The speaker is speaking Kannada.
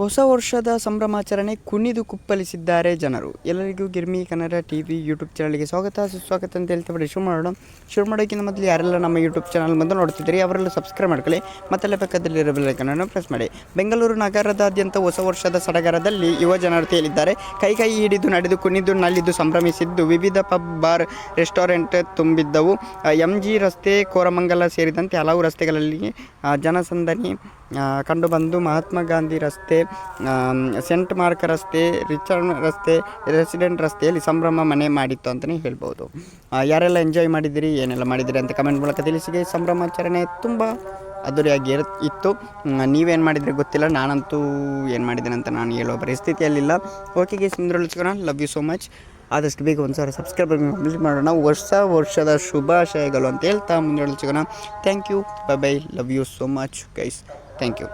ಹೊಸ ವರ್ಷದ ಸಂಭ್ರಮಾಚರಣೆ ಕುಣಿದು ಕುಪ್ಪಳಿಸಿದ್ದಾರೆ ಜನರು. ಎಲ್ಲರಿಗೂ ಗಿರ್ಮಿ ಕನ್ನಡ ಟಿವಿ ಯೂಟ್ಯೂಬ್ ಚಾನಲ್ಗೆ ಸುಸ್ವಾಗತ ಅಂತ ಹೇಳ್ತಾ ಶುರು ಮಾಡೋಕ್ಕಿಂತ ಮೊದಲು ಯಾರೆಲ್ಲ ನಮ್ಮ ಯೂಟ್ಯೂಬ್ ಚಾನಲ್ ಬಂದು ನೋಡ್ತಿದ್ದೀರಿ ಅವರೆಲ್ಲ ಸಬ್ಸ್ಕ್ರೈಬ್ ಮಾಡ್ಕೊಳ್ಳಿ, ಮತ್ತೆಲ್ಲ ಪಕ್ಕದಲ್ಲಿರೋ ಬೆಲ್ ಐಕಾನ್ ಪ್ರೆಸ್ ಮಾಡಿ. ಬೆಂಗಳೂರು ನಗರದಾದ್ಯಂತ ಹೊಸ ವರ್ಷದ ಸಡಗರದಲ್ಲಿ ಯುವ ಜನರು ತೇಲಿದ್ದಾರೆ. ಕೈ ಹಿಡಿದು ನಡೆದು ಕುಣಿದು ನಲಿದು ಸಂಭ್ರಮಿಸಿದ್ದು ವಿವಿಧ ಪಬ್, ಬಾರ್, ರೆಸ್ಟೋರೆಂಟ್ ತುಂಬಿದ್ದವು. MG ರಸ್ತೆ, ಕೋರಮಂಗಲ ಸೇರಿದಂತೆ ಹಲವು ರಸ್ತೆಗಳಲ್ಲಿ ಜನಸಂದಣಿ ಕಂಡುಬಂದು ಮಹಾತ್ಮ ಗಾಂಧಿ ರಸ್ತೆ, ಸೆಂಟ್ ಮಾರ್ಕ್ ರಸ್ತೆ, ರಿಚರ್ಡ್ ರಸ್ತೆ, ರೆಸಿಡೆಂಟ್ ರಸ್ತೆಯಲ್ಲಿ ಸಂಭ್ರಮ ಮನೆ ಮಾಡಿತ್ತು ಅಂತಲೇ ಹೇಳ್ಬೋದು. ಯಾರೆಲ್ಲ ಎಂಜಾಯ್ ಮಾಡಿದಿರಿ, ಏನೆಲ್ಲ ಮಾಡಿದಿರಿ ಅಂತ ಕಮೆಂಟ್ ಮೂಲಕ ತಿಳಿಸಿ. ಸಂಭ್ರಮಾಚರಣೆ ತುಂಬ ಅದ್ದೂರಿಯಾಗಿ ಇತ್ತು. ನೀವೇನು ಮಾಡಿದರೆ ಗೊತ್ತಿಲ್ಲ, ನಾನಂತೂ ಏನು ಮಾಡಿದ್ದೇನೆ ಅಂತ ನಾನು ಹೇಳೋ ಪರಿಸ್ಥಿತಿಯಲ್ಲಿಲ್ಲ. ಓಕೆ ಗೈಸ್, ಮುಂದೆ ಲವ್ ಯು ಸೋ ಮಚ್. ಆದಷ್ಟು ಬೇಗ 1000 ಸಬ್ಸ್ಕ್ರೈಬರ್ ಕಂಪ್ಲೀಟ್ ಮಾಡೋಣ. ಹೊಸ ವರ್ಷದ ಶುಭಾಶಯಗಳು ಅಂತ ಹೇಳ್ತಾ ಮುಂದೆ thank you, bye bye, love you so much guys, thank you.